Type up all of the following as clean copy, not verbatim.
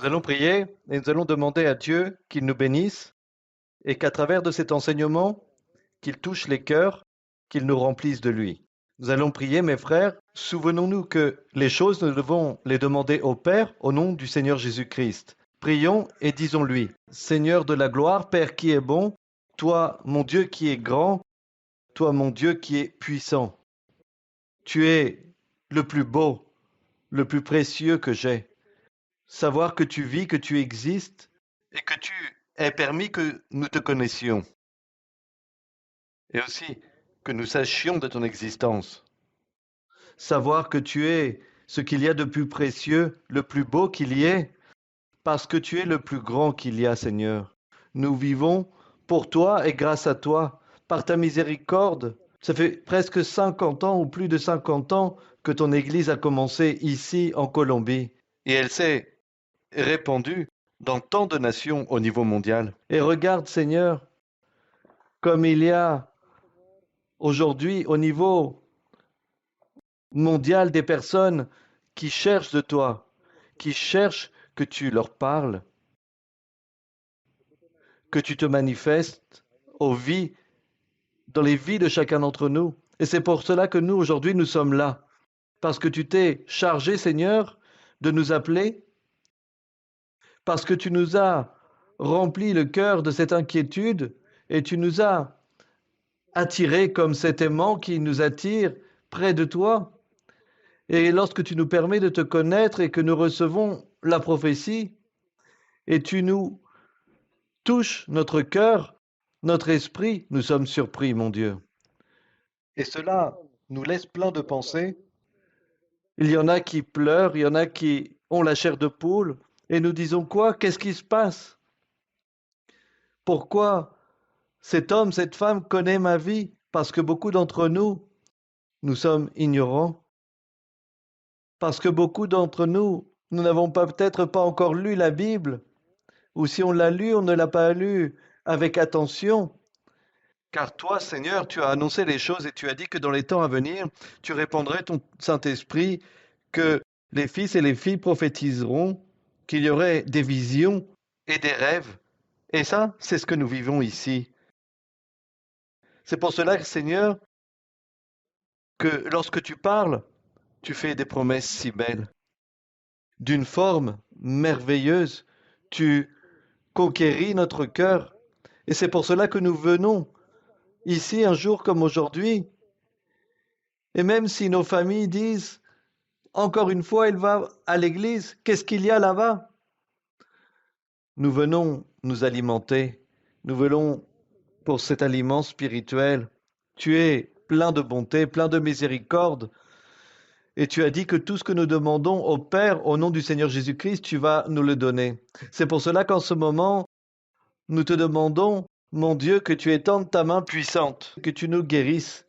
allons prier et nous allons demander à Dieu qu'il nous bénisse et qu'à travers de cet enseignement, qu'il touche les cœurs, qu'il nous remplisse de lui. Nous allons prier, mes frères. Souvenons-nous que les choses, nous devons les demander au Père au nom du Seigneur Jésus-Christ. Prions et disons-lui, Seigneur de la gloire, Père qui est bon, toi, mon Dieu qui est grand, toi, mon Dieu qui est puissant. Tu es le plus beau, le plus précieux que j'ai. Savoir que tu vis, que tu existes et que tu aies permis que nous te connaissions. Et aussi que nous sachions de ton existence. Savoir que tu es ce qu'il y a de plus précieux, le plus beau qu'il y ait, parce que tu es le plus grand qu'il y a, Seigneur. Nous vivons pour toi et grâce à toi, par ta miséricorde. Ça fait presque 50 ans ou plus de 50 ans que ton Église a commencé ici en Colombie. Et elle s'est répandue dans tant de nations au niveau mondial. Et regarde, Seigneur, comme il y a aujourd'hui au niveau mondial des personnes qui cherchent de toi, qui cherchent que tu leur parles, que tu te manifestes dans les vies de chacun d'entre nous. Et c'est pour cela que nous, aujourd'hui, nous sommes là. Parce que tu t'es chargé, Seigneur, de nous appeler, parce que tu nous as rempli le cœur de cette inquiétude et tu nous as attirés comme cet aimant qui nous attire près de toi. Et lorsque tu nous permets de te connaître et que nous recevons la prophétie, et tu nous touches notre cœur, notre esprit, nous sommes surpris, mon Dieu. Et cela nous laisse plein de pensées. Il y en a qui pleurent, il y en a qui ont la chair de poule, et nous disons quoi? Qu'est-ce qui se passe? Pourquoi cet homme, cette femme connaît ma vie? Parce que beaucoup d'entre nous, nous sommes ignorants. Parce que beaucoup d'entre nous, nous n'avons peut-être pas encore lu la Bible, ou si on l'a lu, on ne l'a pas lu avec attention. Car toi, Seigneur, tu as annoncé les choses et tu as dit que dans les temps à venir, tu répandrais ton Saint-Esprit, que les fils et les filles prophétiseront, qu'il y aurait des visions et des rêves. Et ça, c'est ce que nous vivons ici. C'est pour cela, Seigneur, que lorsque tu parles, tu fais des promesses si belles. D'une forme merveilleuse, tu conquéris notre cœur. Et c'est pour cela que nous venons ici un jour comme aujourd'hui. Et même si nos familles disent, encore une fois, il va à l'église, qu'est-ce qu'il y a là-bas? Nous venons nous alimenter, nous venons pour cet aliment spirituel. Tu es plein de bonté, plein de miséricorde, et tu as dit que tout ce que nous demandons au Père, au nom du Seigneur Jésus-Christ, tu vas nous le donner. C'est pour cela qu'en ce moment, nous te demandons, mon Dieu, que tu étendes ta main puissante, que tu nous guérisses.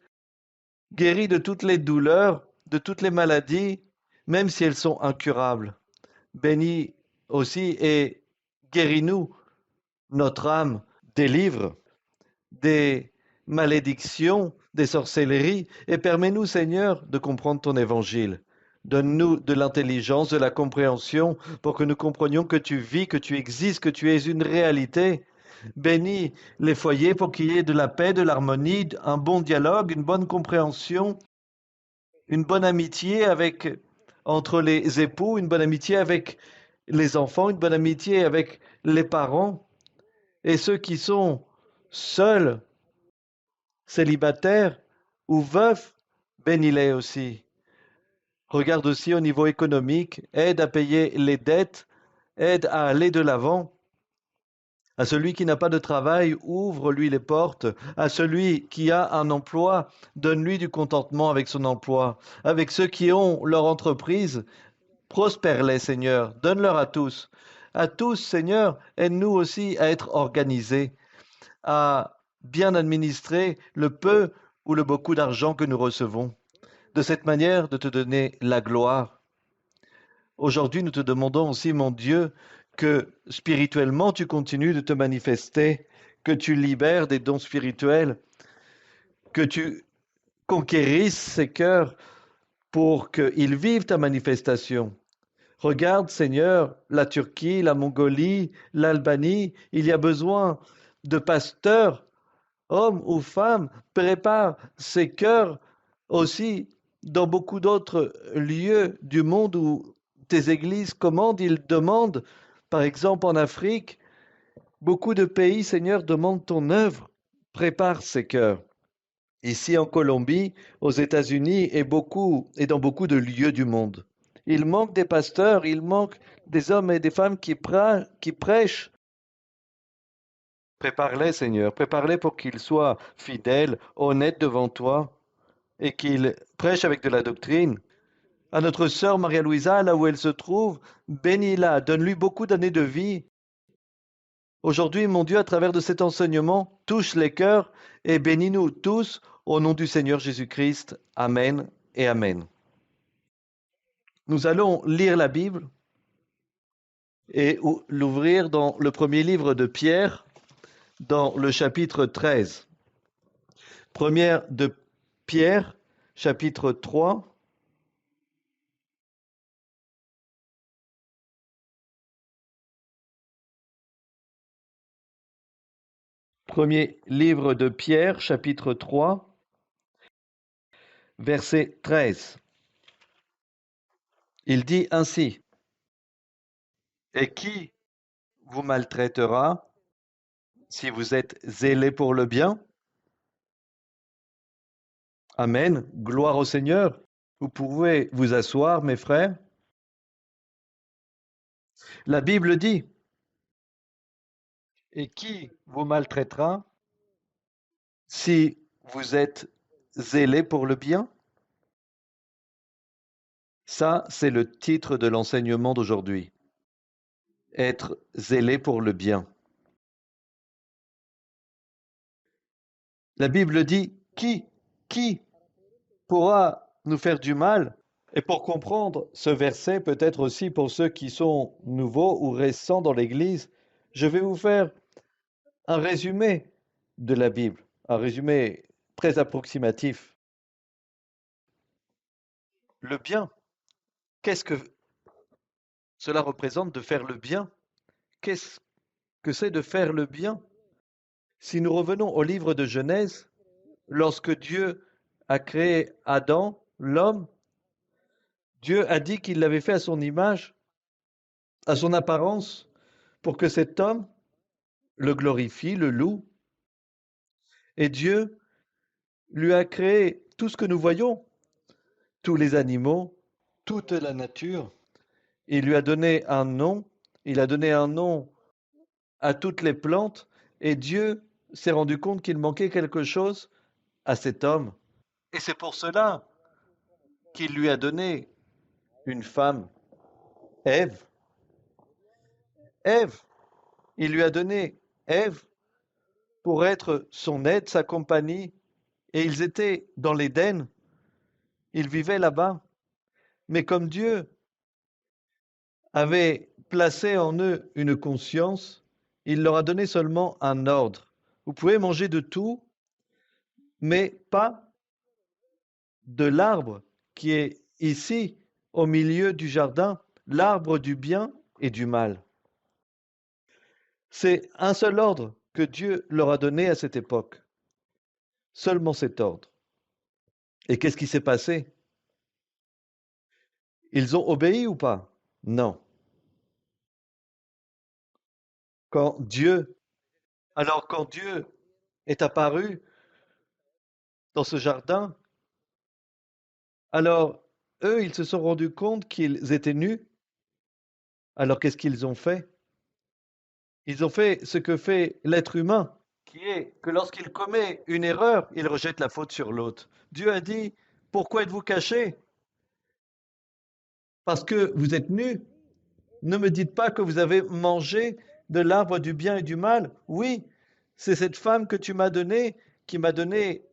Guéris de toutes les douleurs, de toutes les maladies, même si elles sont incurables. Bénis aussi et guéris-nous, notre âme, délivre des malédictions, des sorcelleries, et permets-nous, Seigneur, de comprendre ton évangile. Donne-nous de l'intelligence, de la compréhension, pour que nous comprenions que tu vis, que tu existes, que tu es une réalité. Bénis les foyers pour qu'il y ait de la paix, de l'harmonie, un bon dialogue, une bonne compréhension, une bonne amitié entre les époux, une bonne amitié avec les enfants, une bonne amitié avec les parents et ceux qui sont seuls, célibataires ou veufs, bénis-les aussi. Regarde aussi au niveau économique, aide à payer les dettes, aide à aller de l'avant. À celui qui n'a pas de travail, ouvre-lui les portes. À celui qui a un emploi, donne-lui du contentement avec son emploi. Avec ceux qui ont leur entreprise, prospère-les, Seigneur. Donne-leur à tous. À tous, Seigneur, aide-nous aussi à être organisés, à bien administrer le peu ou le beaucoup d'argent que nous recevons. De cette manière, de te donner la gloire. Aujourd'hui, nous te demandons aussi, mon Dieu, que spirituellement tu continues de te manifester, que tu libères des dons spirituels, que tu conquérisses ces cœurs pour qu'ils vivent ta manifestation. Regarde, Seigneur, la Turquie, la Mongolie, l'Albanie, il y a besoin de pasteurs, hommes ou femmes. Prépare ces cœurs aussi dans beaucoup d'autres lieux du monde où tes églises commandent, ils demandent, par exemple en Afrique, beaucoup de pays, Seigneur, demandent ton œuvre. Prépare ces cœurs. Ici en Colombie, aux États-Unis et dans beaucoup de lieux du monde. Il manque des pasteurs, il manque des hommes et des femmes qui prêchent. Prépare-les, Seigneur, prépare-les pour qu'ils soient fidèles, honnêtes devant toi et qu'ils prêchent avec de la doctrine. À notre sœur Maria-Louisa, là où elle se trouve, bénis-la, donne-lui beaucoup d'années de vie. Aujourd'hui, mon Dieu, à travers de cet enseignement, touche les cœurs et bénis-nous tous au nom du Seigneur Jésus-Christ. Amen et Amen. Nous allons lire la Bible et l'ouvrir dans le premier livre de Pierre, dans le chapitre 13. Première de Pierre, chapitre 3. Premier livre de Pierre, chapitre 3, verset 13. Il dit ainsi, et qui vous maltraitera si vous êtes zélé pour le bien? Amen. Gloire au Seigneur. Vous pouvez vous asseoir, mes frères. La Bible dit, et qui vous maltraitera si vous êtes zélé pour le bien? Ça, c'est le titre de l'enseignement d'aujourd'hui. Être zélé pour le bien. La Bible dit, qui pourra nous faire du mal? Et pour comprendre ce verset, peut-être aussi pour ceux qui sont nouveaux ou récents dans l'Église, je vais vous faire un résumé de la Bible, un résumé très approximatif. Le bien, qu'est-ce que cela représente de faire le bien? Qu'est-ce que c'est de faire le bien? Si nous revenons au livre de Genèse, lorsque Dieu a créé Adam, l'homme, Dieu a dit qu'il l'avait fait à son image, à son apparence, pour que cet homme le glorifie, le loue. Et Dieu lui a créé tout ce que nous voyons, tous les animaux, toute la nature. Il lui a donné un nom, il a donné un nom à toutes les plantes, et Dieu s'est rendu compte qu'il manquait quelque chose à cet homme. Et c'est pour cela qu'il lui a donné une femme, Ève. Ève, il lui a donné Ève pour être son aide, sa compagnie, et ils étaient dans l'Éden, ils vivaient là-bas. Mais comme Dieu avait placé en eux une conscience, il leur a donné seulement un ordre. Vous pouvez manger de tout, mais pas de l'arbre qui est ici, au milieu du jardin, l'arbre du bien et du mal. C'est un seul ordre que Dieu leur a donné à cette époque. Seulement cet ordre. Et qu'est-ce qui s'est passé? Ils ont obéi ou pas? Non. Quand Dieu, quand Dieu est apparu dans ce jardin, alors eux, ils se sont rendus compte qu'ils étaient nus. Alors qu'est-ce qu'ils ont fait? Ils ont fait ce que fait l'être humain, qui est que lorsqu'il commet une erreur, il rejette la faute sur l'autre. Dieu a dit, pourquoi êtes-vous cachés? Parce que vous êtes nus. Ne me dites pas que vous avez mangé de l'arbre du bien et du mal. Oui, c'est cette femme que tu m'as donnée qui m'a donné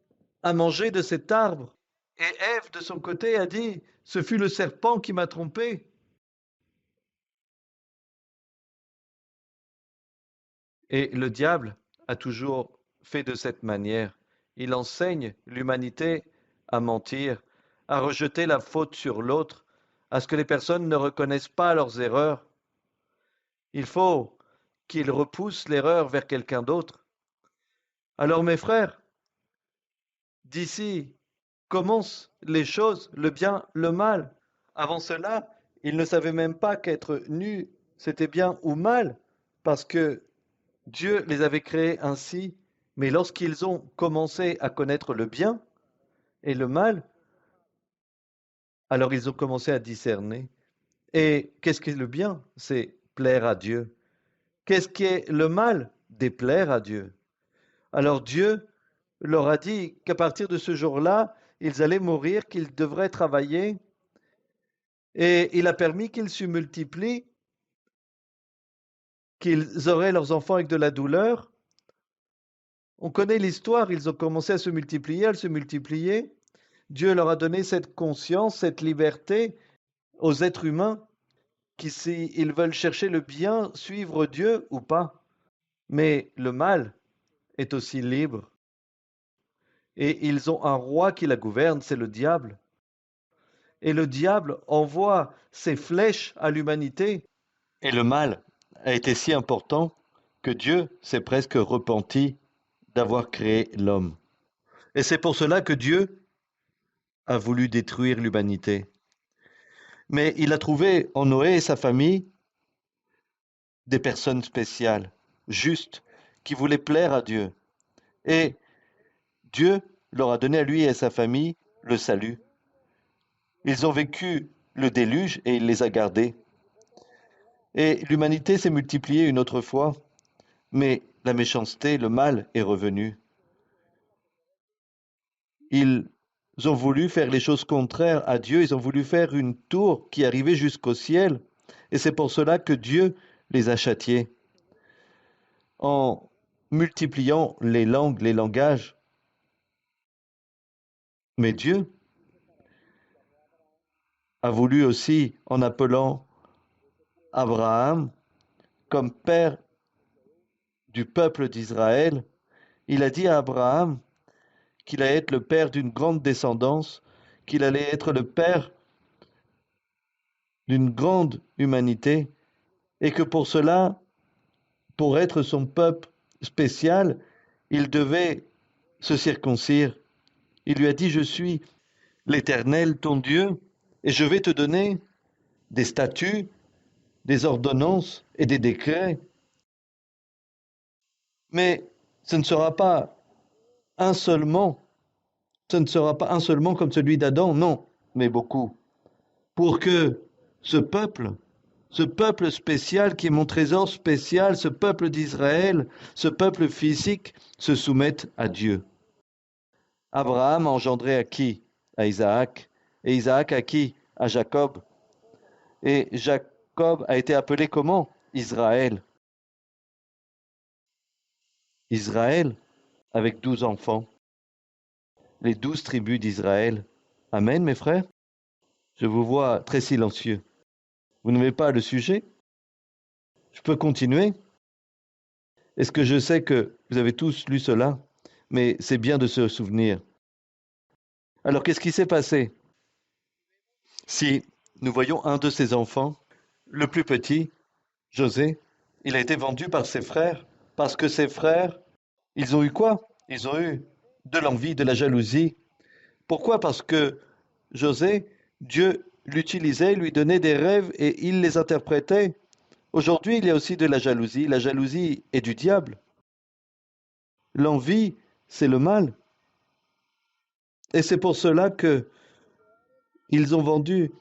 à manger de cet arbre. Et Ève, de son côté, a dit, ce fut le serpent qui m'a trompé. Et le diable a toujours fait de cette manière. Il enseigne l'humanité à mentir, à rejeter la faute sur l'autre, à ce que les personnes ne reconnaissent pas leurs erreurs. Il faut qu'ils repoussent l'erreur vers quelqu'un d'autre. Alors mes frères, d'ici commencent les choses, le bien, le mal. Avant cela, ils ne savaient même pas qu'être nus, c'était bien ou mal, parce que Dieu les avait créés ainsi. Mais lorsqu'ils ont commencé à connaître le bien et le mal, alors ils ont commencé à discerner. Et qu'est-ce qui est le bien? C'est plaire à Dieu. Qu'est-ce qui est le mal? Déplaire à Dieu. Alors Dieu leur a dit qu'à partir de ce jour-là, ils allaient mourir, qu'ils devraient travailler, et il a permis qu'ils se multiplient, qu'ils auraient leurs enfants avec de la douleur. On connaît l'histoire, ils ont commencé à se multiplier, à se multiplier. Dieu leur a donné cette conscience, cette liberté aux êtres humains qui, s'ils veulent chercher le bien, suivre Dieu ou pas. Mais le mal est aussi libre. Et ils ont un roi qui la gouverne, c'est le diable. Et le diable envoie ses flèches à l'humanité. Et le mal a été si important que Dieu s'est presque repenti d'avoir créé l'homme. Et c'est pour cela que Dieu a voulu détruire l'humanité. Mais il a trouvé en Noé et sa famille des personnes spéciales, justes, qui voulaient plaire à Dieu. Et Dieu leur a donné à lui et à sa famille le salut. Ils ont vécu le déluge et il les a gardés. Et l'humanité s'est multipliée une autre fois, mais la méchanceté, le mal est revenu. Ils ont voulu faire les choses contraires à Dieu, ils ont voulu faire une tour qui arrivait jusqu'au ciel, et c'est pour cela que Dieu les a châtiés en multipliant les langues, les langages. Mais Dieu a voulu aussi, en appelant Abraham comme père du peuple d'Israël, il a dit à Abraham qu'il allait être le père d'une grande descendance, qu'il allait être le père d'une grande humanité, et que pour cela, pour être son peuple spécial, il devait se circoncire. Il lui a dit, je suis l'Éternel, ton Dieu, et je vais te donner des statuts, des ordonnances et des décrets. Mais ce ne sera pas un seulement, ce ne sera pas un seulement comme celui d'Adam, non, mais beaucoup. Pour que ce peuple spécial qui est mon trésor spécial, ce peuple d'Israël, ce peuple physique, se soumette à Dieu. Abraham a engendré à qui? À Isaac. Et Isaac à qui? À Jacob. Et Jacob a été appelé comment? Israël. Israël avec 12 enfants. Les 12 tribus d'Israël. Amen, mes frères? Je vous vois très silencieux. Vous n'aimez pas le sujet? Je peux continuer? Est-ce que je sais que vous avez tous lu cela? Mais c'est bien de se souvenir. Alors, qu'est-ce qui s'est passé? Si nous voyons un de ses enfants, le plus petit, José, il a été vendu par ses frères, parce que ses frères, ils ont eu quoi? Ils ont eu de l'envie, de la jalousie. Pourquoi? Parce que José, Dieu l'utilisait, lui donnait des rêves et il les interprétait. Aujourd'hui, il y a aussi de la jalousie. La jalousie est du diable. L'envie, c'est le mal. Et c'est pour cela que ils ont vendu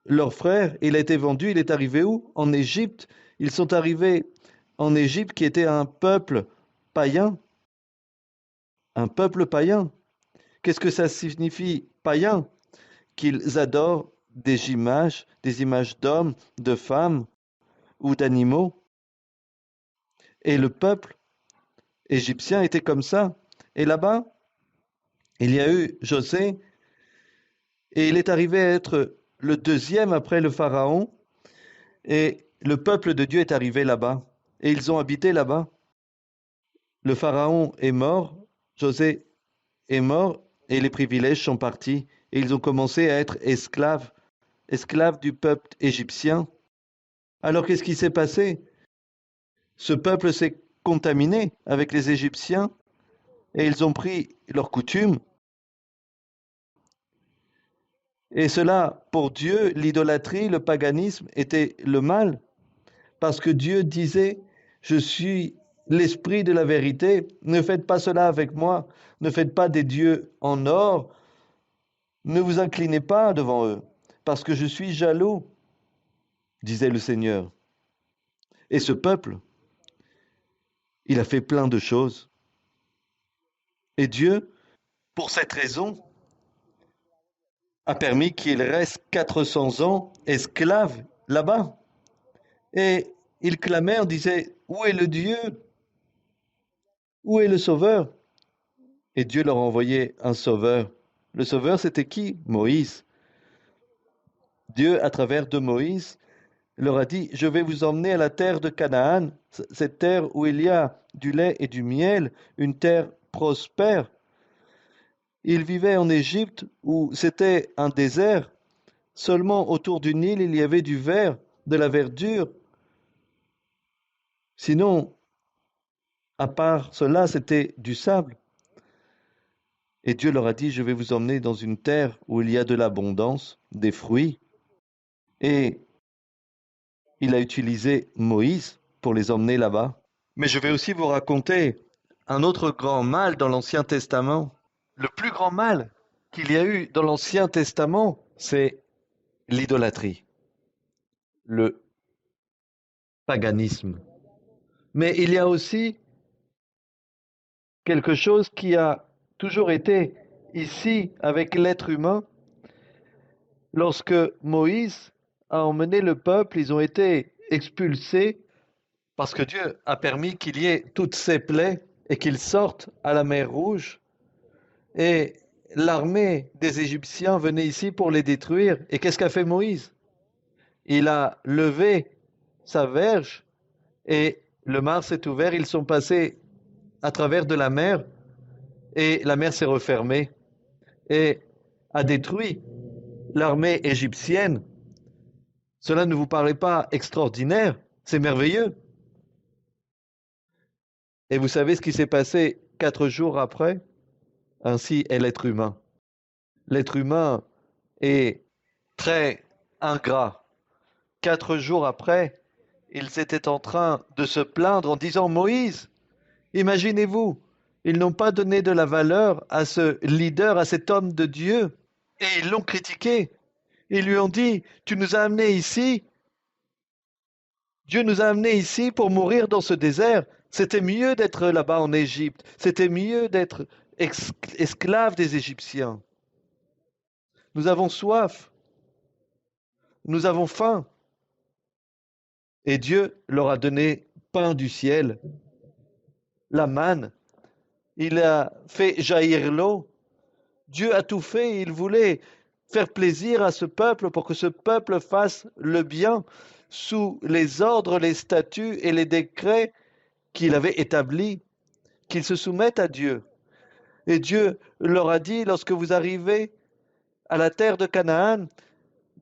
leur frère. Il a été vendu, il est arrivé où? En Égypte. Ils sont arrivés en Égypte qui était un peuple païen. Un peuple païen. Qu'est-ce que ça signifie païen? Qu'ils adorent des images d'hommes, de femmes ou d'animaux. Et le peuple égyptien était comme ça. Et là-bas, il y a eu José, et il est arrivé à être le deuxième après le Pharaon, et le peuple de Dieu est arrivé là-bas, et ils ont habité là-bas. Le Pharaon est mort, José est mort, et les privilèges sont partis, et ils ont commencé à être esclaves esclaves du peuple égyptien. Alors qu'est-ce qui s'est passé? Ce peuple s'est contaminé avec les Égyptiens et ils ont pris leurs coutumes. Et cela, pour Dieu, l'idolâtrie, le paganisme était le mal, parce que Dieu disait, je suis l'esprit de la vérité, ne faites pas cela avec moi, ne faites pas des dieux en or, ne vous inclinez pas devant eux, parce que je suis jaloux, disait le Seigneur. Et ce peuple, il a fait plein de choses. Et Dieu, pour cette raison, a permis qu'il reste 400 ans esclave là-bas. Et il clamait, on disait, où est le Dieu? Où est le Sauveur? Et Dieu leur a envoyé un Sauveur. Le Sauveur, c'était qui? Moïse. Dieu, à travers de Moïse, leur a dit, je vais vous emmener à la terre de Canaan, cette terre où il y a du lait et du miel, une terre prospère. Ils vivaient en Égypte où c'était un désert. Seulement autour du Nil, il y avait du vert, de la verdure. Sinon, à part cela, c'était du sable. Et Dieu leur a dit, je vais vous emmener dans une terre où il y a de l'abondance, des fruits. Et il a utilisé Moïse pour les emmener là-bas. Mais je vais aussi vous raconter un autre grand mal dans l'Ancien Testament. Le plus grand mal qu'il y a eu dans l'Ancien Testament, c'est l'idolâtrie, le paganisme. Mais il y a aussi quelque chose qui a toujours été ici avec l'être humain. Lorsque Moïse a emmené le peuple, ils ont été expulsés parce que Dieu a permis qu'il y ait toutes ces plaies et qu'ils sortent à la mer Rouge. Et l'armée des Égyptiens venait ici pour les détruire. Et qu'est-ce qu'a fait Moïse? Il a levé sa verge et le mar s'est ouvert. Ils sont passés à travers de la mer et la mer s'est refermée et a détruit l'armée égyptienne. Cela ne vous paraît pas extraordinaire? C'est merveilleux. Et vous savez ce qui s'est passé 4 jours après? Ainsi est l'être humain. L'être humain est très ingrat. 4 jours après, ils étaient en train de se plaindre en disant, Moïse, imaginez-vous, ils n'ont pas donné de la valeur à ce leader, à cet homme de Dieu, et ils l'ont critiqué. Ils lui ont dit, tu nous as amenés ici, Dieu nous a amenés ici pour mourir dans ce désert. C'était mieux d'être là-bas en Égypte, c'était mieux d'être esclaves des Égyptiens. Nous avons soif, nous avons faim. Et Dieu leur a donné pain du ciel, la manne. Il a fait jaillir l'eau. Dieu a tout fait. Il voulait faire plaisir à ce peuple pour que ce peuple fasse le bien sous les ordres, les statuts et les décrets qu'il avait établis, qu'ils se soumettent à Dieu. Et Dieu leur a dit, lorsque vous arrivez à la terre de Canaan,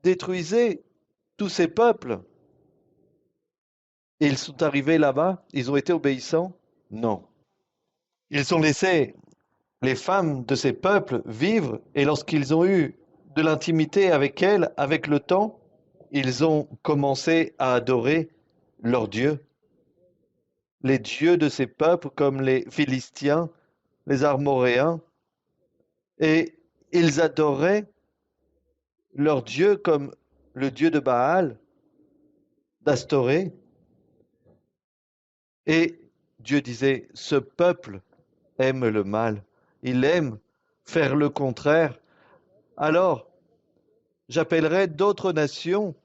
détruisez tous ces peuples. Et ils sont arrivés là-bas, ils ont été obéissants? Non. Ils ont laissé les femmes de ces peuples vivre, et lorsqu'ils ont eu de l'intimité avec elles, avec le temps, ils ont commencé à adorer leurs dieux, les dieux de ces peuples comme les Philistins, les Armoréens, et ils adoraient leurs dieux comme le dieu de Baal, d'Astorée, et Dieu disait, ce peuple aime le mal, il aime faire le contraire. Alors, j'appellerai d'autres nations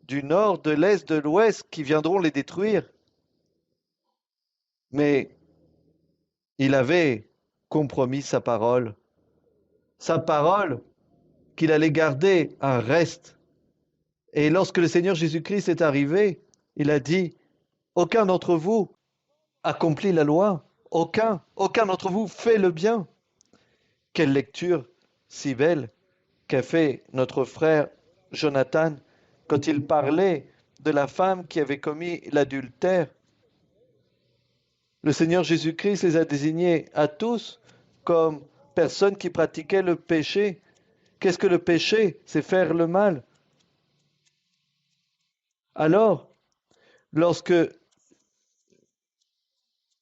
du nord, de l'est, de l'ouest qui viendront les détruire. Mais il avait compromis sa parole qu'il allait garder un reste. Et lorsque le Seigneur Jésus-Christ est arrivé, il a dit, aucun d'entre vous accomplit la loi, aucun d'entre vous fait le bien. Quelle lecture si belle qu'a fait notre frère Jonathan, quand il parlait de la femme qui avait commis l'adultère, le Seigneur Jésus-Christ les a désignés à tous comme personnes qui pratiquaient le péché. Qu'est-ce que le péché? C'est faire le mal. Alors, lorsque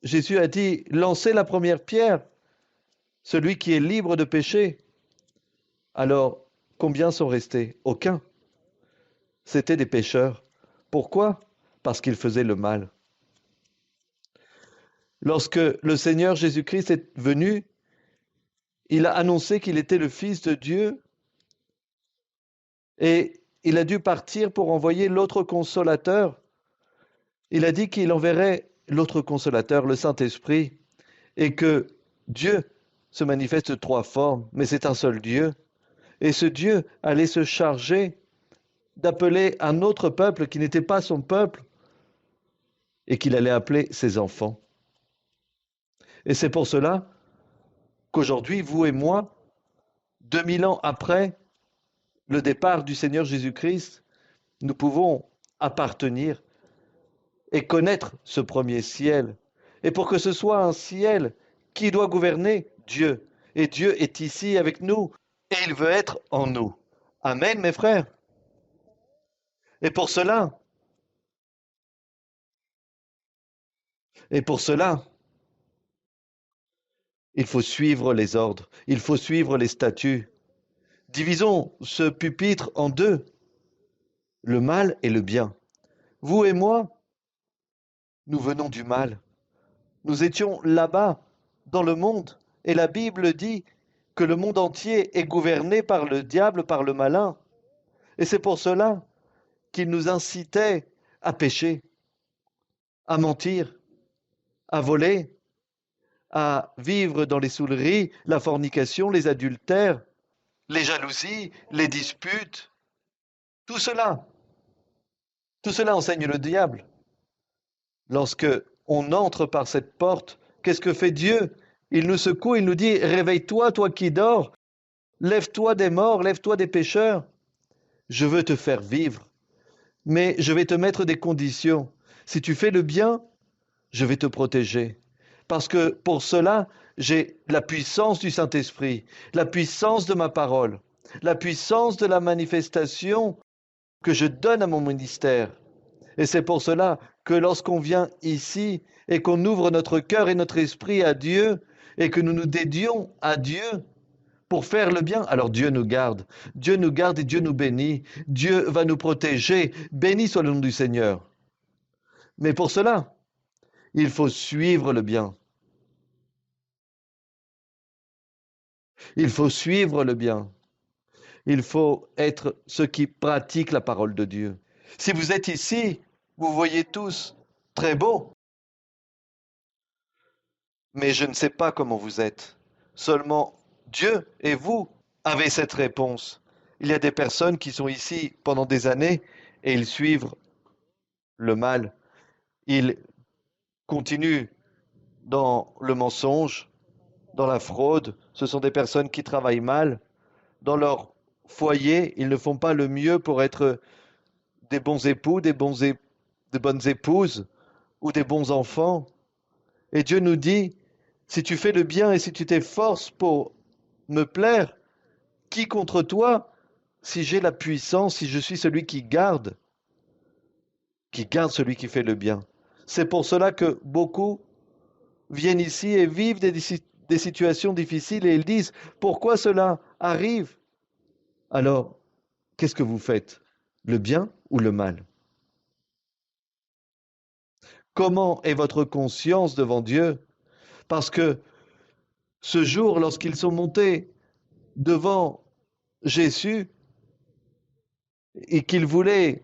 Jésus a dit, lancez la première pierre, celui qui est libre de péché, alors combien sont restés? Aucun. C'étaient des pécheurs. Pourquoi? Parce qu'ils faisaient le mal. Lorsque le Seigneur Jésus-Christ est venu, il a annoncé qu'il était le Fils de Dieu et il a dû partir pour envoyer l'autre consolateur. Il a dit qu'il enverrait l'autre consolateur, le Saint-Esprit, et que Dieu se manifeste de trois formes, mais c'est un seul Dieu. Et ce Dieu allait se charger d'appeler un autre peuple qui n'était pas son peuple et qu'il allait appeler ses enfants. Et c'est pour cela qu'aujourd'hui, vous et moi, 2000 ans après le départ du Seigneur Jésus-Christ, nous pouvons appartenir et connaître ce premier ciel. Et pour que ce soit un ciel, qui doit gouverner? Dieu. Et Dieu est ici avec nous et il veut être en nous. Amen, mes frères. Et pour cela, et pour cela, il faut suivre les ordres, il faut suivre les statuts. Divisons ce pupitre en deux, le mal et le bien. Vous et moi, nous venons du mal. Nous étions là-bas, dans le monde, et la Bible dit que le monde entier est gouverné par le diable, par le malin. Et c'est pour cela qu'il nous incitait à pécher, à mentir, à voler, à vivre dans les souleries, la fornication, les adultères, les jalousies, les disputes. Tout cela, tout cela enseigne le diable. Lorsque on entre par cette porte, qu'est-ce que fait Dieu? Il nous secoue, il nous dit, réveille-toi, toi qui dors, lève-toi des morts, lève-toi des pécheurs. Je veux te faire vivre, mais je vais te mettre des conditions. Si tu fais le bien, je vais te protéger. Parce que pour cela, j'ai la puissance du Saint-Esprit, la puissance de ma parole, la puissance de la manifestation que je donne à mon ministère. Et c'est pour cela que lorsqu'on vient ici et qu'on ouvre notre cœur et notre esprit à Dieu et que nous nous dédions à Dieu pour faire le bien, alors Dieu nous garde. Dieu nous garde et Dieu nous bénit. Dieu va nous protéger. Béni soit le nom du Seigneur. Mais pour cela, il faut suivre le bien. Il faut suivre le bien. Il faut être ceux qui pratiquent la parole de Dieu. Si vous êtes ici, vous voyez tous très beau, mais je ne sais pas comment vous êtes. Seulement Dieu et vous avez cette réponse. Il y a des personnes qui sont ici pendant des années et ils suivent le mal. Ils continuent dans le mensonge, dans la fraude. Ce sont des personnes qui travaillent mal. Dans leur foyer, ils ne font pas le mieux pour être des bons époux, des bonnes épouses ou des bons enfants. Et Dieu nous dit, si tu fais le bien et si tu t'efforces pour me plaire, qui contre toi, si j'ai la puissance, si je suis celui qui garde celui qui fait le bien. C'est pour cela que beaucoup viennent ici et vivent des situations difficiles et ils disent, pourquoi cela arrive? Alors, qu'est-ce que vous faites? Le bien ou le mal? Comment est votre conscience devant Dieu? Parce que ce jour, lorsqu'ils sont montés devant Jésus et qu'ils voulaient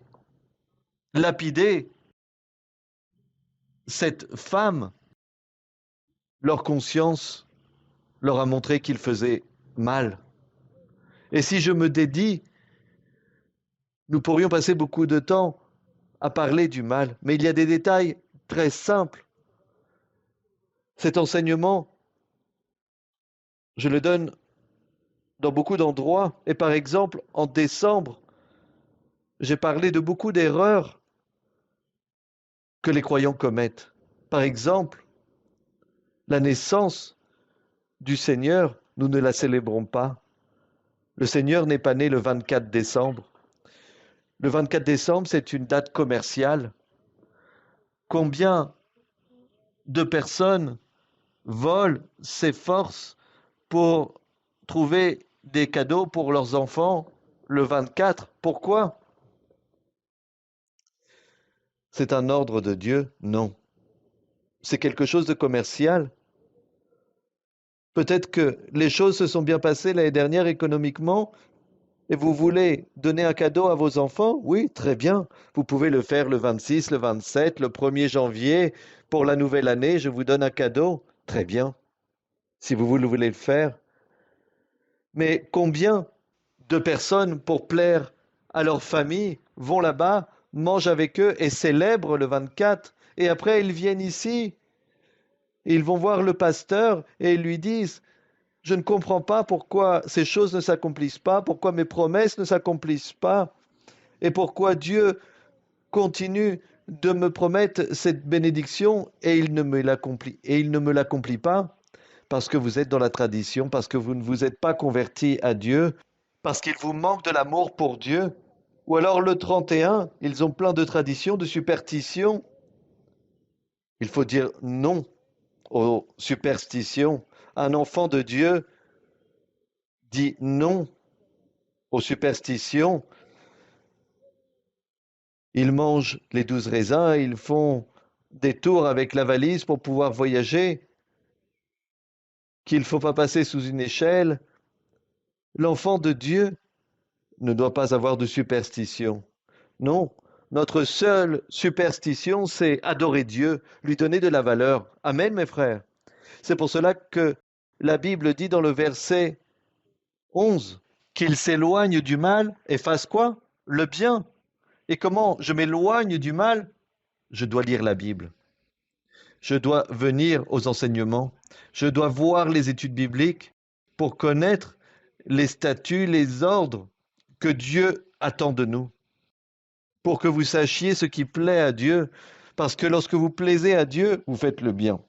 lapider cette femme, leur conscience leur a montré qu'ils faisaient mal. Et si je me dédie, nous pourrions passer beaucoup de temps à parler du mal, mais il y a des détails très simples. Cet enseignement, je le donne dans beaucoup d'endroits, et par exemple, en décembre, J'ai parlé de beaucoup d'erreurs que les croyants commettent. Par exemple, la naissance du Seigneur, nous ne la célébrons pas. Le Seigneur n'est pas né le 24 décembre. Le 24 décembre, c'est une date commerciale. Combien de personnes volent, s'efforcent pour trouver des cadeaux pour leurs enfants le 24? Pourquoi? C'est un ordre de Dieu? Non. C'est quelque chose de commercial. Peut-être que les choses se sont bien passées l'année dernière économiquement et vous voulez donner un cadeau à vos enfants? Oui, très bien. Vous pouvez le faire le 26, le 27, le 1er janvier. Pour la nouvelle année, je vous donne un cadeau. Très bien, si vous voulez le faire. Mais combien de personnes, pour plaire à leur famille, vont là-bas, mangent avec eux et célèbrent le 24? Et après, ils viennent ici, ils vont voir le pasteur et ils lui disent, je ne comprends pas pourquoi ces choses ne s'accomplissent pas, pourquoi mes promesses ne s'accomplissent pas, et pourquoi Dieu continue de me promettre cette bénédiction et il ne me l'accomplit pas, parce que vous êtes dans la tradition, parce que vous ne vous êtes pas converti à Dieu, parce qu'il vous manque de l'amour pour Dieu. Ou alors le 31, ils ont plein de traditions, de superstitions. Il faut dire non aux superstitions. Un enfant de Dieu dit non aux superstitions. Ils mangent les 12 raisins, ils font des tours avec la valise pour pouvoir voyager, qu'il ne faut pas passer sous une échelle. L'enfant de Dieu ne doit pas avoir de superstition. Non, notre seule superstition, c'est adorer Dieu, lui donner de la valeur. Amen, mes frères. C'est pour cela que la Bible dit dans le verset 11 qu'il s'éloigne du mal et fasse quoi? Le bien. Et comment je m'éloigne du mal? Je dois lire la Bible. Je dois venir aux enseignements. Je dois voir les études bibliques pour connaître les statuts, les ordres que Dieu attend de nous. Pour que vous sachiez ce qui plaît à Dieu. Parce que lorsque vous plaisez à Dieu, vous faites le bien.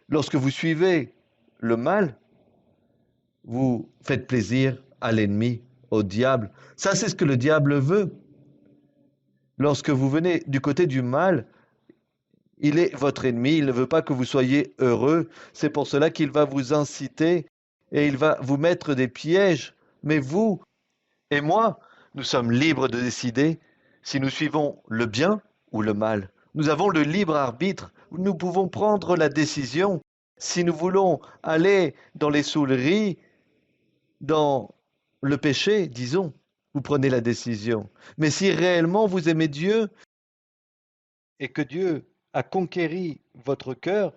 Lorsque vous suivez le mal, vous faites plaisir à l'ennemi, au diable. Ça, c'est ce que le diable veut. Lorsque vous venez du côté du mal, il est votre ennemi, il ne veut pas que vous soyez heureux. C'est pour cela qu'il va vous inciter et il va vous mettre des pièges. Mais vous et moi, nous sommes libres de décider si nous suivons le bien ou le mal. Nous avons le libre arbitre. Nous pouvons prendre la décision. Si nous voulons aller dans les souleries, dans le péché, disons, vous prenez la décision. Mais si réellement vous aimez Dieu et que Dieu a conquéri votre cœur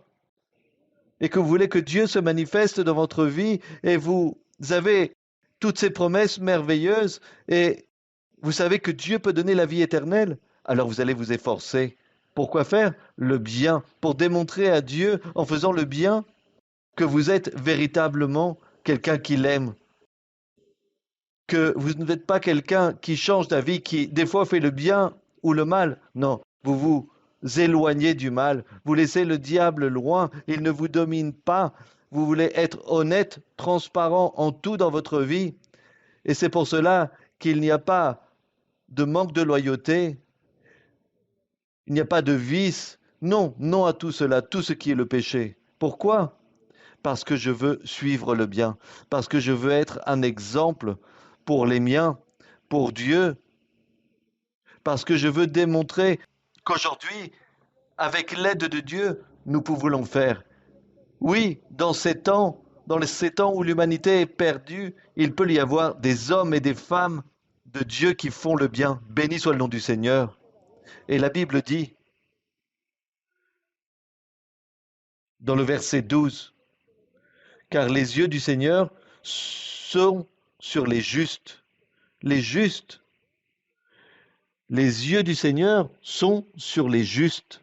et que vous voulez que Dieu se manifeste dans votre vie et vous avez toutes ces promesses merveilleuses et vous savez que Dieu peut donner la vie éternelle, alors vous allez vous efforcer. Pourquoi faire le bien? Pour démontrer à Dieu, en faisant le bien, que vous êtes véritablement quelqu'un qui l'aime, que vous n'êtes pas quelqu'un qui change d'avis, qui des fois fait le bien ou le mal. Non, vous vous éloignez du mal, vous laissez le diable loin, il ne vous domine pas. Vous voulez être honnête, transparent en tout dans votre vie. Et c'est pour cela qu'il n'y a pas de manque de loyauté, il n'y a pas de vice. Non, non à tout cela, tout ce qui est le péché. Pourquoi? Parce que je veux suivre le bien, parce que je veux être un exemple pour les miens, pour Dieu, parce que je veux démontrer qu'aujourd'hui, avec l'aide de Dieu, nous pouvons le faire. Oui, dans ces temps, ces temps où l'humanité est perdue, il peut y avoir des hommes et des femmes de Dieu qui font le bien. Béni soit le nom du Seigneur. Et la Bible dit, dans le verset 12, car les yeux du Seigneur sont sur les justes. Les justes. Les yeux du Seigneur sont sur les justes.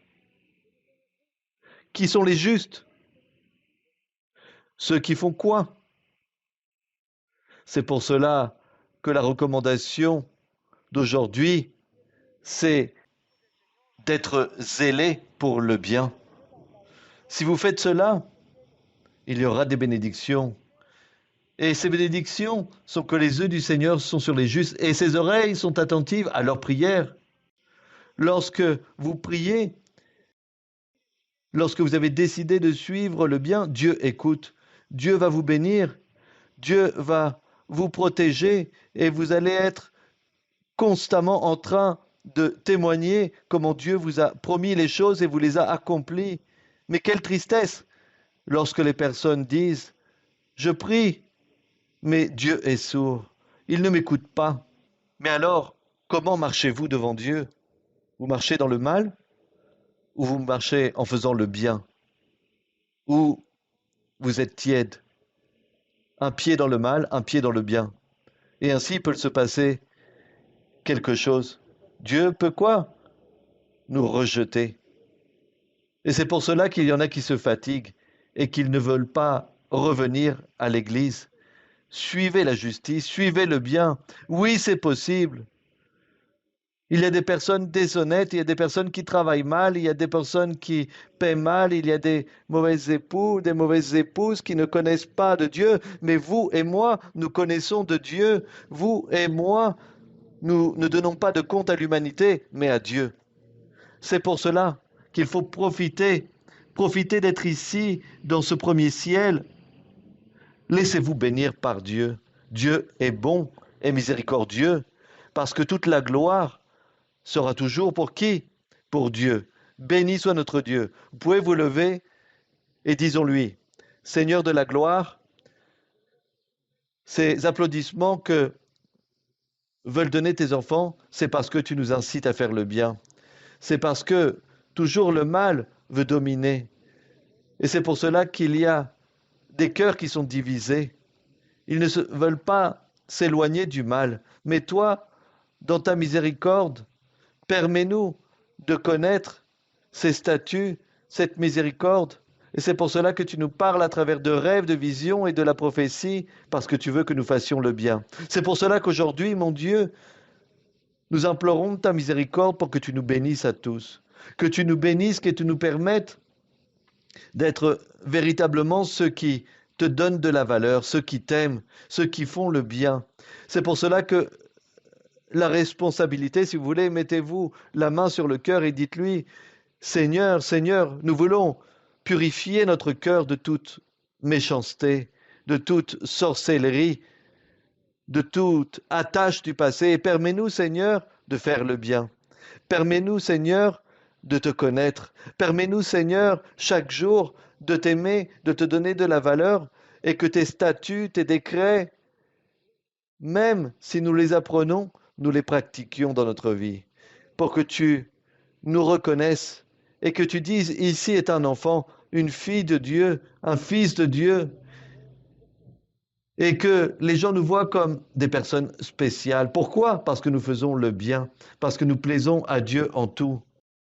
Qui sont les justes? Ceux qui font quoi? C'est pour cela que la recommandation d'aujourd'hui, c'est d'être zélé pour le bien. Si vous faites cela, il y aura des bénédictions. Et ces bénédictions sont que les yeux du Seigneur sont sur les justes et ses oreilles sont attentives à leurs prières. Lorsque vous priez, lorsque vous avez décidé de suivre le bien, Dieu écoute. Dieu va vous bénir. Dieu va vous protéger et vous allez être constamment en train de témoigner comment Dieu vous a promis les choses et vous les a accomplies. Mais quelle tristesse lorsque les personnes disent, je prie, mais Dieu est sourd. Il ne m'écoute pas. Mais alors, comment marchez-vous devant Dieu? Vous marchez dans le mal ou vous marchez en faisant le bien? Ou vous êtes tiède? Un pied dans le mal, un pied dans le bien. Et ainsi peut se passer quelque chose. Dieu peut quoi? Nous rejeter. Et c'est pour cela qu'il y en a qui se fatiguent et qu'ils ne veulent pas revenir à l'Église. Suivez la justice, suivez le bien. Oui, c'est possible. Il y a des personnes déshonnêtes, il y a des personnes qui travaillent mal, il y a des personnes qui paient mal, il y a des mauvais époux, des mauvaises épouses qui ne connaissent pas de Dieu. Mais vous et moi, nous connaissons de Dieu. Vous et moi, nous ne donnons pas de compte à l'humanité, mais à Dieu. C'est pour cela qu'il faut profiter d'être ici, dans ce premier ciel. Laissez-vous bénir par Dieu. Dieu est bon et miséricordieux, parce que toute la gloire sera toujours pour qui? Pour Dieu. Béni soit notre Dieu. Vous pouvez vous lever et disons-lui, Seigneur de la gloire, ces applaudissements que veulent donner tes enfants, c'est parce que tu nous incites à faire le bien. C'est parce que toujours le mal veut dominer. Et c'est pour cela qu'il y a des cœurs qui sont divisés. Ils ne veulent pas s'éloigner du mal. Mais toi, dans ta miséricorde, permets-nous de connaître ces statuts, cette miséricorde. Et c'est pour cela que tu nous parles à travers de rêves, de visions et de la prophétie, parce que tu veux que nous fassions le bien. C'est pour cela qu'aujourd'hui, mon Dieu, nous implorons ta miséricorde pour que tu nous bénisses à tous, que tu nous bénisses, que tu nous permettes d'être véritablement ceux qui te donnent de la valeur, ceux qui t'aiment, ceux qui font le bien. C'est pour cela que la responsabilité, si vous voulez, mettez-vous la main sur le cœur et dites-lui, Seigneur, Seigneur, nous voulons purifier notre cœur de toute méchanceté, de toute sorcellerie, de toute attache du passé. Et permets-nous, Seigneur, de faire le bien. Permets-nous, Seigneur, de te connaître. Permets-nous, Seigneur, chaque jour de t'aimer, de te donner de la valeur et que tes statuts, tes décrets, même si nous les apprenons, nous les pratiquions dans notre vie, pour que tu nous reconnaisses et que tu dises, ici est un enfant, une fille de Dieu, un fils de Dieu, et que les gens nous voient comme des personnes spéciales. Pourquoi? Parce que nous faisons le bien, parce que nous plaisons à Dieu en tout.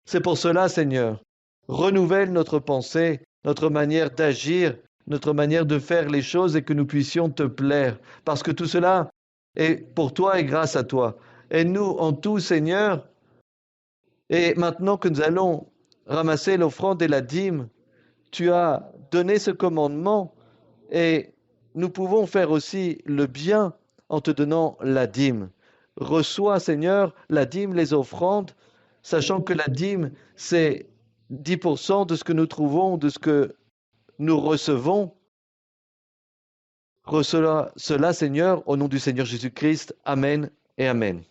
C'est pour cela, Seigneur, renouvelle notre pensée, notre manière d'agir, notre manière de faire les choses et que nous puissions te plaire, parce que tout cela est pour toi et grâce à toi. Aide-nous en tout, Seigneur. Et maintenant que nous allons ramasser l'offrande et la dîme, tu as donné ce commandement et nous pouvons faire aussi le bien en te donnant la dîme. Reçois, Seigneur, la dîme, les offrandes, sachant que la dîme, c'est 10% de ce que nous trouvons, de ce que nous recevons. Reçois cela, Seigneur, au nom du Seigneur Jésus-Christ. Amen et Amen.